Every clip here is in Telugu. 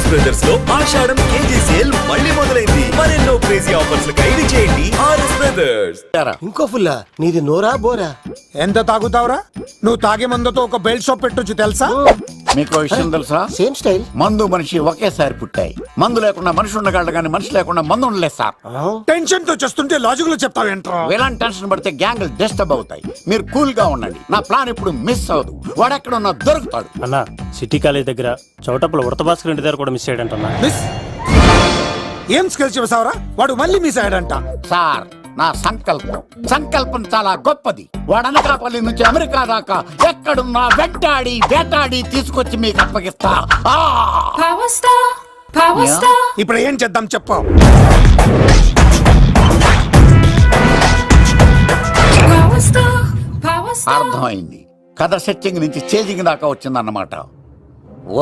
ఆర్ఎస్ బ్రదర్స్ లో ఆషాఢం కేజీ సేల్ మళ్ళీ మొదలైంది. మరెన్నో క్రేజీ ఆఫర్స్ ఖైదీ చేయండి ఆర్ఎస్ బ్రదర్స్. ఇంకో ఫుల్లా నీది నోరా బోరా? ఎంత తాగుతావురా? నువ్వు తాగే మందుతో ఒక బెల్ట్ షాప్ పెట్టొచ్చు తెలుసా? మీకు విషయం తెలుసా? Same style. మందు మనిషి ఒకేసారి పుట్టాయి. మందు లేకుండా మనిషి ఉండగలడు కానీ మనిషి లేకుండా మందు ఉండలేదు సార్. టెన్షన్ తో చేస్తుంటే లాజిక్ లో చెప్తావేంట్రా? ఎలాంటి టెన్షన్ పడితే గ్యాంగ్లు డిస్టర్బ్ అవుతాయి. మీరు కూల్ గా ఉండండి. నా ప్లాన్ ఇప్పుడు మిస్ అవ్వదు. వాడెక్కడ ఉన్నా దొరుకుతాడు. అన్నా సిటీ కాలేజ్ దగ్గర చౌటప్పుల ఉడత భాస్కర్ ఇంటి దగ్గర కూడా మిస్ అయ్యాడంటన్నా. మిస్ ఏం స్కిల్స్ చెప్పావరా? వాడు మళ్ళీ మిస్ అయ్యాడంట. సార్ నా సంకల్పం చాలా గొప్పది. వాడు అనకాపల్లి నుంచి అమెరికా దాకా ఎక్కడున్నా వెంటాడి వేటాడి తీసుకొచ్చి మీకు అప్పగిస్తా. ఇప్పుడు ఏం చేద్దాం చెప్పు. అర్థమైంది. కథ సెట్టింగ్ నుంచి చేజింగ్ దాకా వచ్చిందన్నమాట.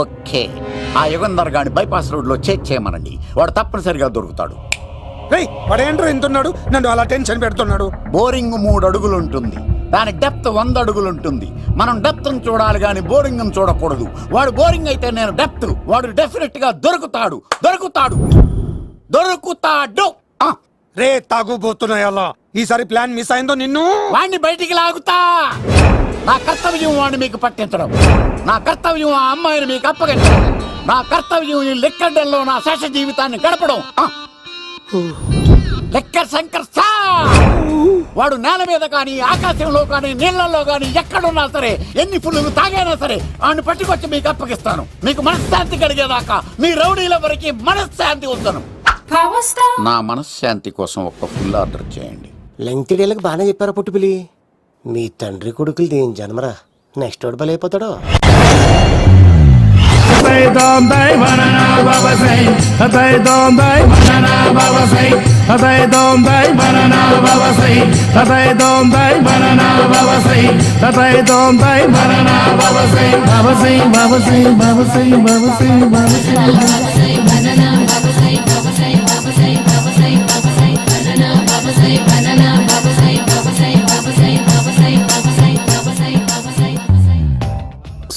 ఓకే, ఆ యుగంధర్ గాని బైపాస్ రోడ్ లో చేజ్ చేయమనండి. వాడు తప్పనిసరిగా దొరుకుతాడు. వాడేంట్రా ఎంతున్నాడు? నన్ను అలా టెన్షన్ పెడుతున్నాడు. బోరింగ్ 3 అడుగులు ఉంటుంది. దాని డెప్త్ 100 అడుగులు ఉంటుంది. మనం డెప్త్ చూడాలి గాని బోరింగ్ చూడకూడదు. వాడు బోరింగ్ అయితే నేను డెప్త్. వాడు డెఫినెట్ గా దొరుకుతాడు. రే తాగుబోతున్నాయా? ఈసారి ప్లాన్ మిస్ అయిందో నిన్ను వాడిని బయటికి లాగుతా. నా కర్తవ్యం వాడిని మీకు పట్టించడం. నా కర్తవ్యం ఆ అమ్మాయిని మీకు అప్పగించడం. నా కర్తవ్యం ఈ లెక్కడ్డల్లో నా శేష జీవితాన్ని గడపడం. లెక్కర్ శంకర్ సార్ వాడు నేల మీద కానీ ఆకాశంలో కానీ నీళ్లలో కానీ ఎక్కడున్నా సరే ఎన్ని ఫుల్లు తాగైనా సరే వాడిని పట్టుకొచ్చి మీకు అప్పగిస్తాను. మీకు మనశ్శాంతి కలిగేదాకా మీ రౌడీల వరకు మనశ్శాంతి వస్తాను. నా మనశ్శాంతి కోసం ఒక ఫుల్ ఆర్డర్ చేయండి. లెంగ్త్ డేలకు బాగానే చెప్పారా పుట్టుపిలి? మీ తండ్రి కొడుకులు దేని జన్మరా? నెక్స్ట్ వాడు బలైపోతాడో.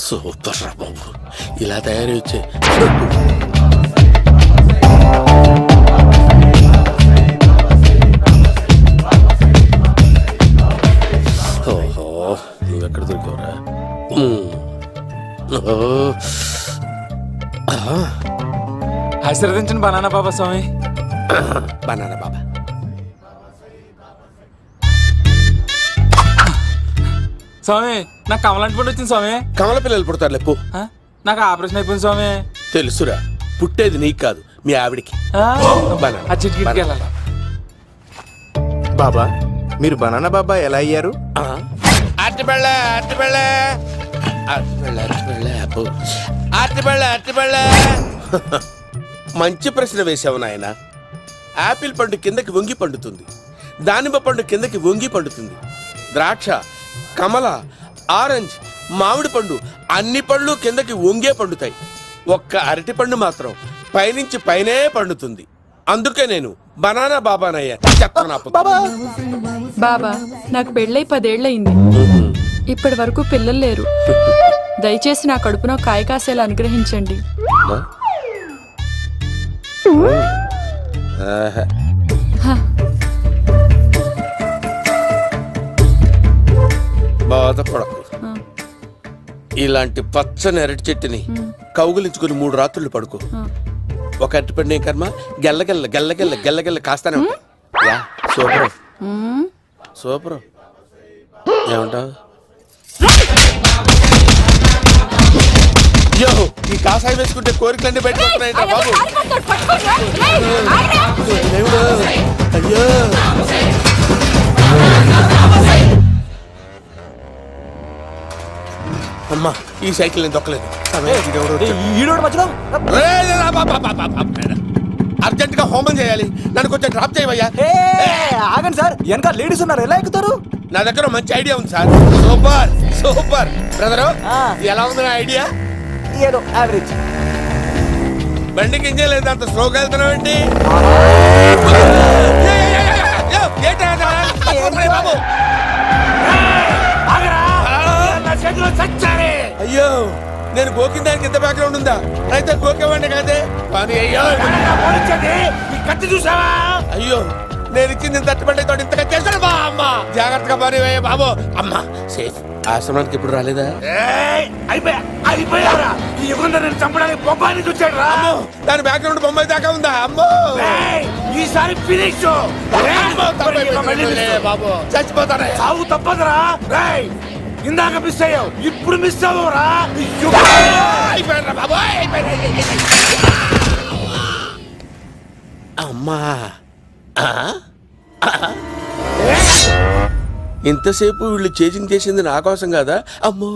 సూపర్ రా బాబు, ఇలా తయారు వచ్చే. ఓహో, నువ్వెక్కడ దొరికావురా? ఆశీర్వదించండి బనానా బాబా స్వామి. బనానా బాబా స్వామి, నాకు కమలాంటి పండు వచ్చింది స్వామి. కమల పిల్లలు పుడతారు లేపు. నాకు ఆపరేషన్ అయిపోయింది స్వామి. తెలుసురా, పుట్టేది నీకు కాదు మీ ఆవిడికి. బాబా, మీరు బనానా బాబా ఎలా అయ్యారు? మంచి ప్రశ్న వేశావు నాయన. ఆపిల్ పండు కిందకి వంగి పండుతుంది, దానిమ్మ పండు కిందకి వంగి పండుతుంది, ద్రాక్ష, కమల, ఆరెంజ్, మామిడి పండు అన్ని పళ్ళు కిందకి వంగే పండుతాయి. ఒక్క అరటి పండు మాత్రం పైనుంచి పైనే పండుతుంది. అందుకే నేను బనానా బాబానయ్యా. బాబా, నాకు పెళ్ళై 10 ఏళ్ళయింది. ఇప్పటి వరకు పిల్లలు లేరు. దయచేసి నా కడుపునో కాయ కాసేలా అనుగ్రహించండి. బాధపడకు. ఇలాంటి పచ్చని అరటి చెట్టుని కౌగులించుకుని 3 రాత్రులు పడుకో. ఒక అరటి పండు కర్మ గెల్లగెల్ల గెల్లగెల్ల గెల్లగెల్ల కాస్తానే ఉంటాయి. Super super. ఏమంటావు? అయ్యో, ఈ కాసాయి వేసుకుంటే కోరికలన్నీ బయటకు వస్తున్నాయంట బాబు. అయ్యో, అమ్మా, ఈ సైకిల్ నేను దొక్కలేదు. అర్జెంట్ గా హోమం చేయాలి. నన్ను కొంచెం డ్రాప్ చేయవయ్యా. ఆగండి సార్, వెనక లేడీస్ ఉన్నారు, ఎలా ఎక్కుతారు? నా దగ్గర మంచి ఐడియా ఉంది సార్. Super super. బ్రదరు, ఎలా ఉంది నా ఐడియా? ఏదో యావరేజ్. బండికి ఇంజన్ లేదు, అంత స్లోగా వెళ్తున్నావు ఏంటి? అయ్యో, నేను గోకిన దానికి ఇంత బ్యాక్గ్రౌండ్ ఉందా? అయితే గోకేవాడిని కాదే. పని అయ్యో ఈ కత్తి చూసావా? అయ్యో నేను ఇచ్చింది తట్టుబడి తోటి ఇంతగా చేశాడు బా అమ్మ జాగ్రత్తగా పని వేయ బాబు అమ్మ సేఫ్ ఆశ్రమానికి ఇప్పుడు రాలేదా అయిపోయారా? ఈ యుగంలో నేను చంపడానికి బొమ్మాయి నుంచి వచ్చాడు రా. అమ్మో దాని బ్యాక్గ్రౌండ్ బొమ్మాయి దాకా ఉందా అమ్మో ఈసారి ఫినిష్. అమ్మో, తప్పైపోయింది. బాబు చచ్చిపోతానే చావు తప్పదురా. రేయ్, ఇందాక మిస్ అయ్యావు, ఇప్పుడు మిస్ అవ్వరా? అయిపోయారా బాబు అమ్మా ఇంతసేపు వీళ్ళు చేజింగ్ చేసింది నా కోసం కదా అమ్మో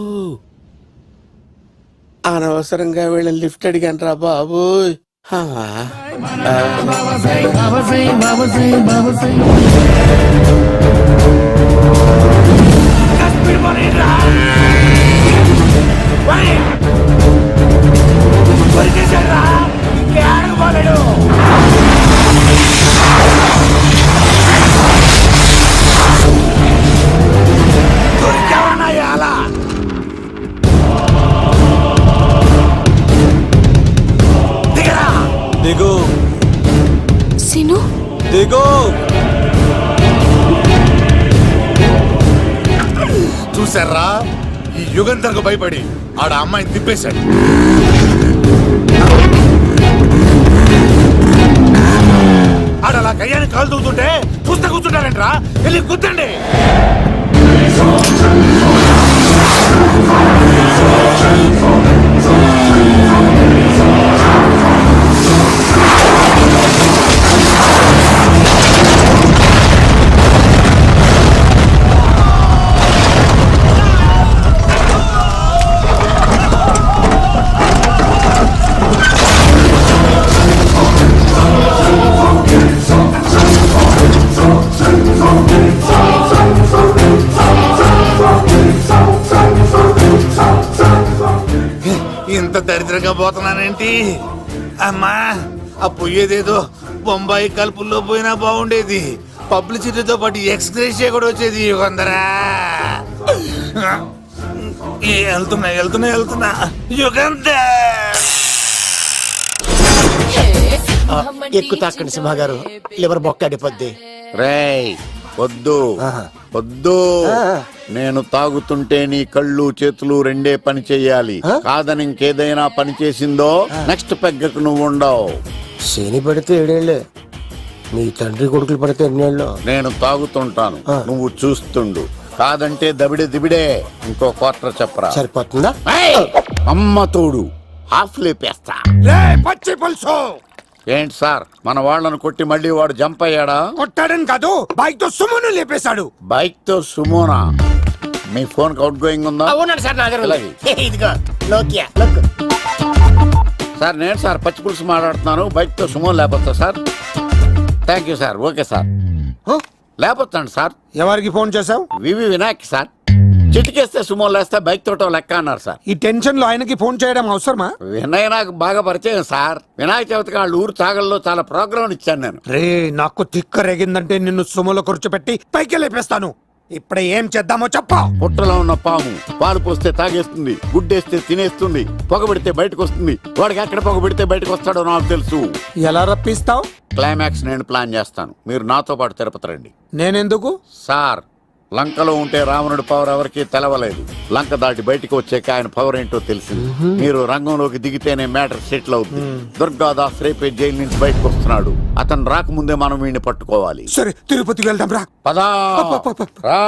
అనవసరంగా వీళ్ళని లిఫ్ట్ అడిగాను రా బాబు దిగు సిను దిగు చూసారా, ఈ యుగంధర్కు భయపడి ఆడ అమ్మాయిని తిప్పేశాడు. ఆడ అలా కయ్యాన్ని కాలు తూతుంటే చూస్తే కూర్చుంటారంట్రా. వెళ్ళి కూర్చోండి. ఇంత దరిద్రంగా పోతున్నానేంటి అమ్మా? ఆ పోయేదేదో బొంబాయి కలుపుల్లో పోయినా బాగుండేది. పబ్లిసిటీతో పాటు ఎక్స్గ్రేషియా కూడా వచ్చేది. యుగంధరా వెళ్తున్నా యుగంధర్. ఎక్కు తాకండి సింహ గారు, లివర్ బొక్క అడిపోద్ది. రేయ్ వద్దు వద్దు, నేను తాగుతుంటే నీ కళ్ళు చేతులు రెండే పని చెయ్యాలి. కాదని ఇంకేదైనా పని చేసిందో నెక్స్ట్ పెగ్గకు నువ్వు ఉండవు. శని పడితే 7 ఏళ్ళే, మీ తండ్రి కొడుకులు పడితే ఎన్నేళ్ళు? నేను తాగుతుంటాను, నువ్వు చూస్తుండు. కాదంటే దబిడే దిబిడే. ఇంకో క్వార్టర్ చెప్పరా? సరిపోతుందా? అమ్మ తోడు హాఫ్ లేపేస్తా. పచ్చి పులుసు. ఏంటి సార్, మన వాళ్ళను కొట్టి మళ్ళీ వాడు జంప్ అయ్యాడా? కొట్టాడని కాదు, బైక్ తో సుమ్మును లేపేశాడు. బైక్ తో సుమోనా? మీ ఫోన్ అవుట్ గోయింగ్ ఉందా? అవునండి సార్, నా దగ్గర ఉంది. అలాగే. ఇదిగో నోకియా look. సార్ నేను సార్ పచ్చి పులుసు మాట్లాడుతున్నాను. బైక్ తో సుమో లేకపోతా sir? Thank you sir. Okay sir, లేకపోతాండి సార్. ఎవరికి ఫోన్ చేశావు? V V Vinayak sir. చిటికేస్తే సుమో లేస్తే బైక్ తోటో లెక్క అన్నారు సార్. ఈ టెన్షన్ లో ఆయనకి ఫోన్ చేయడం అవసరమా? వినయ్ నాకు బాగా పరిచయం సార్. వినాయక చవితికి వాళ్ళ ఊరు చాగల్లో చాలా ప్రోగ్రాం ఇచ్చాను నేను. రే, నాకు తిక్క రేగిందంటే నిన్ను సుమలో కూర్చోబెట్టి పైకి లేపేస్తాను. ఇప్పుడే ఏం చేద్దామో చెప్పా. పుట్టలో ఉన్న పాము పాలు పోస్తే తాగేస్తుంది, గుడ్డేస్తే తినేస్తుంది, పొగబెడితే బయటకు వస్తుంది. వాడికి ఎక్కడ పొగబెడితే బయటకు వస్తాడో నాకు తెలుసు. ఎలా రప్పిస్తావు? క్లైమాక్స్ నేను ప్లాన్ చేస్తాను, మీరు నాతో పాటు తిరుపతి రండి. నేనెందుకు? సార్, లంకలో ఉంటే రావణుడి పవర్ ఎవరికి తెలవలేదు. లంక దాటి బయటకు వచ్చాక ఆయన పవర్ ఏంటో తెలిసింది. మీరు రంగంలోకి దిగితేనే మ్యాటర్ సెటిల్ అవుతుంది. దుర్గాదాస్ రేపే జైలు నుంచి బయటకు వస్తున్నాడు. అతను రాకముందే మనం వీడిని పట్టుకోవాలి. సరే, తిరుపతికి వెళ్దాం రా. పదా రా.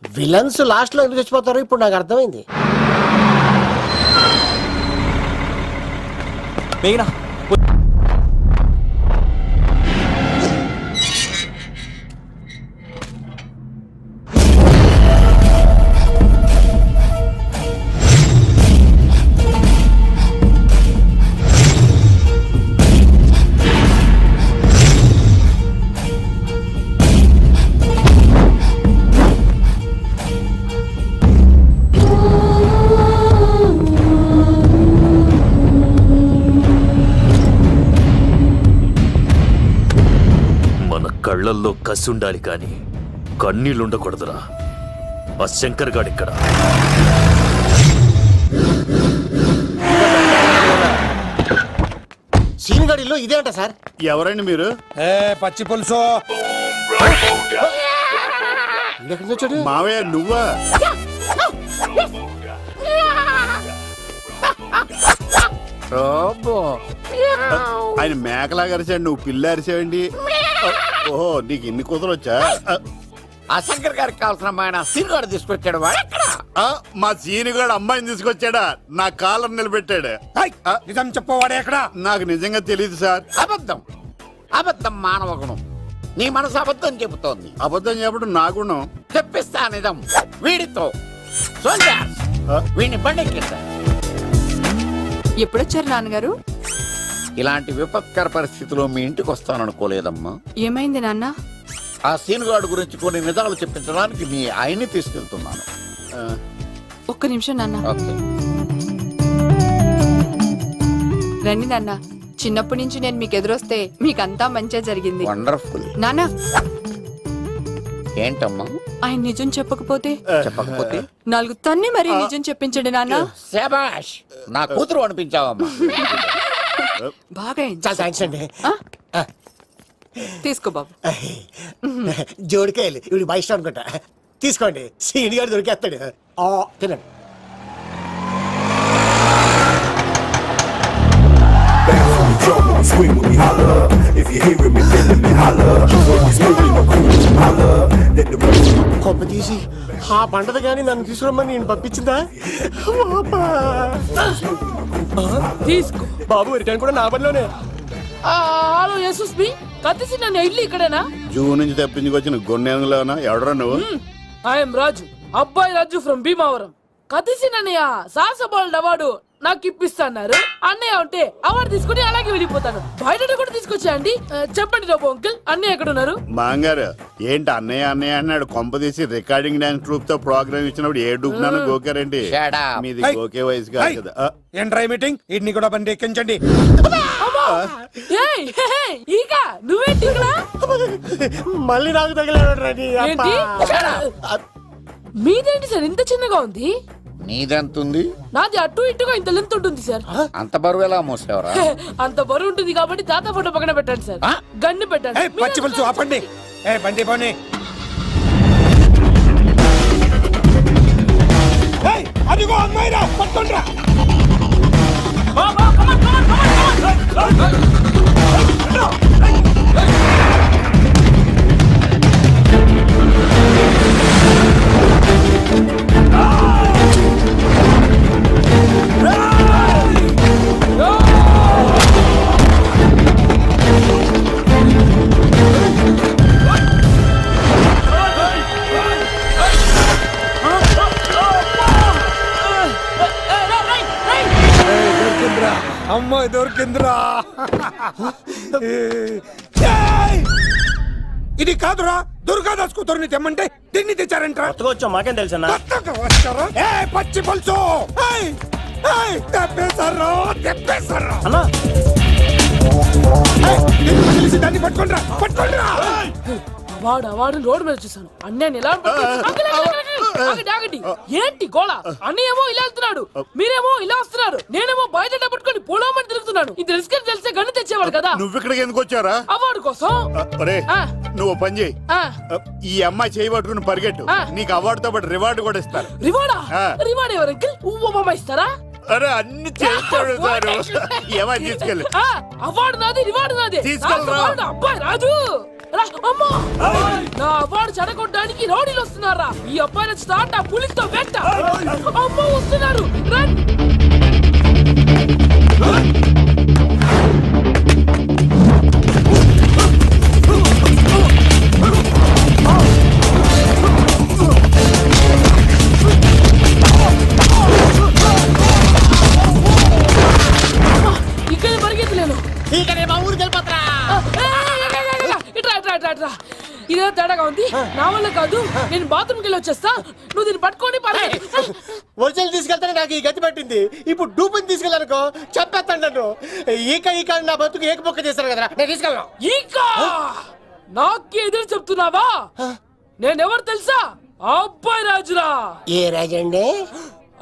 విలన్స్ లాస్ట్ లో ఎందుకు చచ్చిపోతారు ఇప్పుడు నాకు అర్థమైంది. మేఘనా కళ్ళల్లో కసి ఉండాలి కానీ కన్నీళ్ళుండకూడదురా. ఆ శంకర్ గాడిక్కడ. సీన్ గడి ఇల్లు ఇదే అంట సార్. ఎవరండి మీరు? పచ్చి పులుసు. ఎక్కడి నుంచి వచ్చాడు? మావయ్య నువ్వా? రాబో. ఆయన మేకలాగా అరిచాడు, నువ్వు పిల్ల అరిచావండి. ఓహో, నీకు ఇన్ని కుదరొచ్చా? ఆ శంకర్ గారికి కావాల్సిన అమ్మాయి సీనుగాడు తీసుకొచ్చాడు. వాడు ఎక్కడ? మా సీనుగాడు అమ్మాయిని తీసుకొచ్చాడా? నా కాలర్ నిలబెట్టాడు. నిజం చెప్పవాడే ఎక్కడ? నాకు నిజంగా తెలియదు సార్. అబద్ధం. అబద్ధం మానవ గుణం. నీ మనసు అబద్ధం చెబుతోంది. అబద్ధం చెప్పడం నా గుణం. తెప్పిస్తా నిజం వీడితో. సోల్జర్స్, వీడిని బండెక్కిస్తా. ఎప్పుడొచ్చారు నాన్నగారు? ఇలాంటి విపత్కర పరిస్థితిలో మీ ఇంటికి వస్తాననుకోలేదమ్మా. ఏమైంది నాన్న? ఆ సీనుగాడు గురించి కొన్ని నిజాలు చెప్పించడానికి మీ ఆయన్ని తీసుకెళ్తున్నాను. ఒక్క నిమిషం నాన్న. ఓకే. రండి నాన్న. చిన్నప్పటి నుంచి నేను మీకు ఎదురొస్తే మీకంతా మంచిగా జరిగింది. వండర్ఫుల్. నాన్న, ఏంటమ్మా? ఆయన నిజం చెప్పకపోతే చెప్పకపోతే 4 తన్ని మరీ నిజం చెప్పించండి నాన్న. శభాష్, నా కూతురు అనిపించావమ్మా. బాగా అయింది. చాలా థ్యాంక్స్ అండి. తీసుకో బాబు. జోడికాయలు ఇవి బాగా ఇష్టం అనుకుంటా. తీసుకోండి, సీని గారు దొరికేస్తాడు. తినండి. కొప్ప తీసి ఆ పంటది కానీ నన్ను తీసుకురమ్మని నేను పంపించిందా? తీసుకో బాబు, రిటర్న్ కూడా నా పనిలోనే. హలో యశస్వి, కత్తిసి నన్ను ఇల్లు ఇక్కడేనా? జూ నుంచి తప్పించుకొచ్చిన గొన్నెలోనా? ఎవడరా నువ్వు? ఐఎమ్ రాజు, అబ్బాయి రాజు ఫ్రమ్ భీమావరం. కత్తిసి నన్నయ్య సాహసబాల్ అవార్డు నాకు ఇప్పిస్తాన్నారు. అన్నయ్య ఉంటే అవార్డు తీసుకుని అలాగే వెళ్ళిపోతాను. బయట కూడా తీసుకొచ్చా అండి. చెప్పండి రాబు అంకుల్, అన్నయ్య ఎక్కడ ఉన్నారు? మాంగారు ఏంటి అన్నయ్య అన్నయ్య అన్నాడు? కొంప తీసి రికార్డింగ్ డాన్స్ ట్రూప్ తో ప్రోగ్రామ్ ఇచ్చినప్పుడు ఏ డూబ్నాను గోకారండి? Shut up. మీది గోకే వయసు కాదు కదా. ఏంట్రై మీటింగ్? ఇడ్ని కూడా బండి ఎక్కించండి. ఈక నువ్వేంటి ఇక్కడ? మళ్ళీ నాకు తగిలాడు. ఏంటి? మీదేంటి సార్ ఇంత చిన్నగా ఉంది? నీదెంతుంది? నాది అటు ఇటుగా ఇంత లెంత్ ఉంటుంది సార్. అంత బరువు ఎలా మోసేవరా? అంత బరువు ఉంటుంది కాబట్టి తాత ఫోటో పక్కన పెట్టండి సార్. గన్ను పెట్టండి. పచ్చి పులుసు ఆపండి. బండి పోనీ. అదిగో అమ్మాయిరా, పట్టుకోండిరా. అమ్మాయి దొరికిందిరా. ఇది కాదురా, దుర్గాదాస్ కూతురుని తెమ్మంటే దీన్ని తెచ్చారంట్రా. వచ్చా మాకేం తెలుసన్నా? పచ్చి పులుసు తెప్పేశారు. అన్నా దాన్ని పట్టుకోండిరా, పట్టుకోండిరా. వాడు రోడ్డు మీద చూసాను. అన్నయ్య ఎలా ఏంటి గోళ? అన్నయ్యేమో ఇలా వెళ్తున్నాడు, మీరేమో ఇలా వస్తున్నారు, నేనేమో బయట పట్టుకొని పొలమని తిరుగుతున్నాను. ఇది రిస్క్ అని తెలిస్తే గన్ను తెచ్చేవాడు కదా. నువ్వు ఇక్కడికి ఎందుకు వచ్చారా? అవార్డు కోసం. నువ్వు పని చేయి, ఈ అమ్మాయి చేయి పట్టుకుని పరిగెట్టు. నీకు అవార్డుతో పాటు రివార్డు కూడా ఇస్తారు. రివార్డా? రివార్డ్ ఎవరు అంకిల్? ఉవ్వమ్మ ఇస్తారా? అరే అన్ని చేస్తాడు సార్. ఏమని తీసుకెళ్ళి అవార్డు నాది, రివార్డు నాది. తీసుకెళ్ళరా. అబ్బాయి రాజు, నా అవార్డు చెడగొట్టడానికి రౌడీలు వస్తున్నారా? ఈ అబ్బాయి స్టార్ట్ ఆ పులితో వెంట. అమ్మ వస్తున్నారు. ఇక్కడ పరిగెత్తలేను. మా ఊరికి వెళ్ళిపోతారా? ఇదే తేడాగా ఉంది. నా వల్ల కాదు, నేను బాత్రూమ్కి వెళ్ళి వచ్చేస్తా. నువ్వు దీన్ని పట్టుకొని ఒరిజినల్ తీసుకెళ్తానే నాకు ఈ గతి పట్టింది. ఇప్పుడు డూపుని తీసుకెళ్ళానుకో చెప్పేస్తాను నన్ను. ఈక నా బతుకు ఏకపొక్క చేశారు కదా, నేను తీసుకెళ్ళను. ఇంకా నాకు ఎదురు చెప్తున్నావా? నేనెవరు తెలుసా? అబ్బాయి రాజురా. ఏ రాజండి?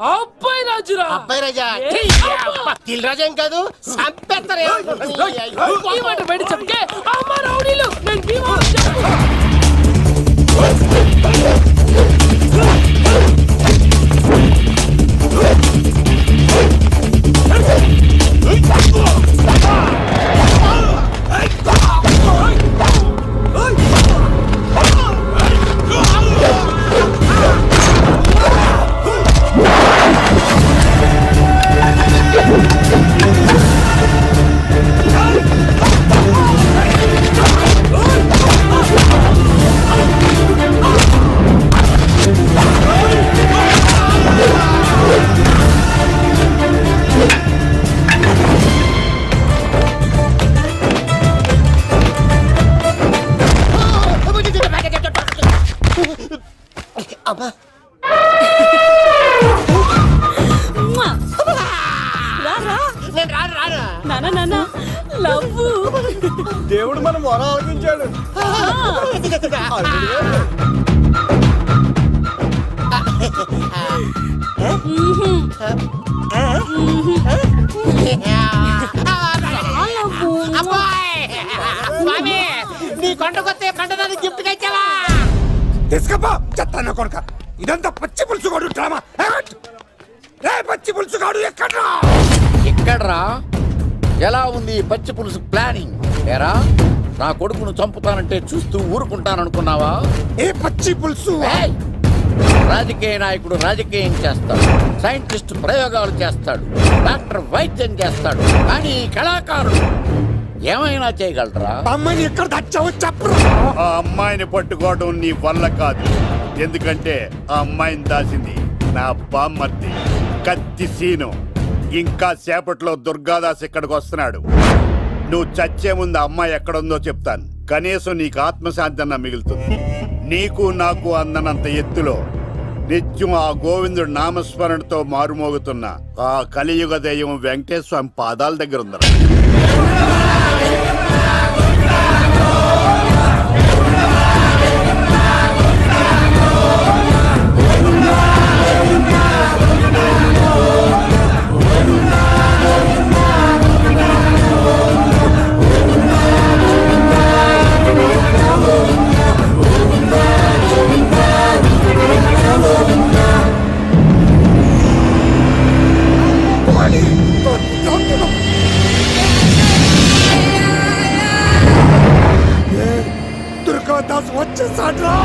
అబ్బాయి రాజురా అబ్బాయి రాజా దిల్ రాజా ఏం కాదు సంపేస్తారు ఈ మాట బయట చెప్తే అమ్మ రౌడీలు నేను భీమవరం చెప్పు. అబ్బా నేను రాను రాను దేవుడు మనం మొర ఆలోచించాడు నీ కొండకొస్తే పంటదాన్ని గిఫ్ట్ ఇచ్చావా తీసుకపో చెత్తాన్న కొడుక ఇదంతా పచ్చి పులుసుగాడు డ్రామా రే పచ్చి పులుసుగాడు ఎక్కడ్రా ఎక్కడ్రా ఎలా ఉంది ఈ పచ్చి పులుసు ప్లానింగ్ ఏరా నా కొడుకును చంపుతానంటే చూస్తూ ఊరుకుంటాననుకున్నావా ఏ పచ్చి పులుసు ఏయ్! రాజకీయ నాయకుడు రాజకీయం చేస్తాడు, సైంటిస్ట్ ప్రయోగాలు చేస్తాడు, డాక్టర్ వైద్యం చేస్తాడు, కానీ ఈ కళాకారుడు ఏమైనా చేయగలరా? అమ్మాయిని ఎక్కడ దాచావో చెప్పరా ఆ అమ్మాయిని పట్టుకోవడం నీ వల్ల కాదు, ఎందుకంటే ఆ అమ్మాయిని దాసింది నా బామ్మర్ది కత్తి సీను. ఇంకా సేపట్లో దుర్గాదాస్ ఇక్కడికి వస్తున్నాడు. నువ్వు చచ్చే ముందు ఆ అమ్మాయి ఎక్కడుందో చెప్తాను, కనీసం నీకు ఆత్మశాంతి అన్న మిగులుతుంది. నీకు నాకు అందనంత ఎత్తులో నిత్యం ఆ గోవిందుడు నామస్మరణతో మారుమోగుతున్న ఆ కలియుగ దైవం వెంకటేశ్వర స్వామి పాదాల దగ్గర ఉందరా. దుర్గాదాస్ వచ్చేసాడ్రా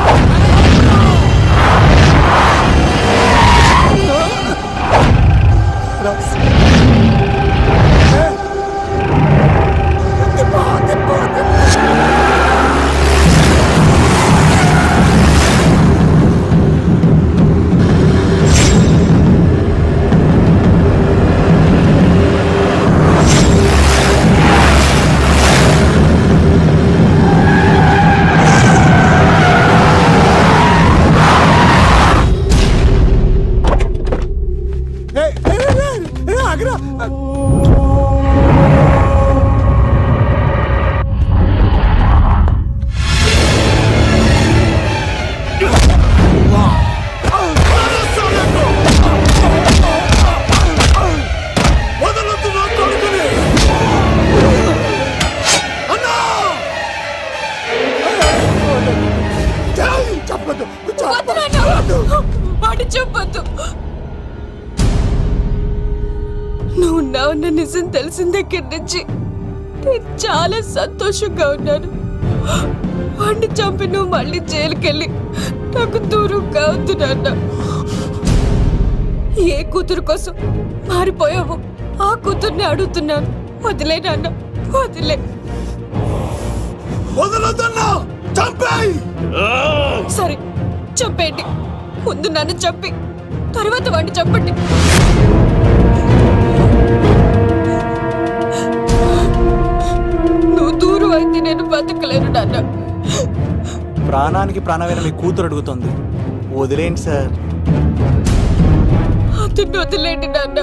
చెప్పొద్దు. నువ్వు ఉన్నావన్న నిజం తెలిసిన దగ్గర నుంచి నేను చాలా సంతోషంగా ఉన్నాను. వాడిని చంపి నువ్వు మళ్ళీ జైలుకెళ్ళి నాకు దూరంగా అవుతున్నా. ఏ కూతురు కోసం మారిపోయావో ఆ కూతుర్ని అడుగుతున్నాను. వదిలే నాన్న, వదిలే. సరే చంపేయండి. ముందు నన్ను చంపి తర్వాత వాడిని చంపండి. నువ్వు దూరం అయితే నేను బతకలేను నాన్న. ప్రాణానికి ప్రాణమైన మీ కూతురు అడుగుతుంది, వదిలేండి సార్. అతన్ని వదిలేండి నాన్న.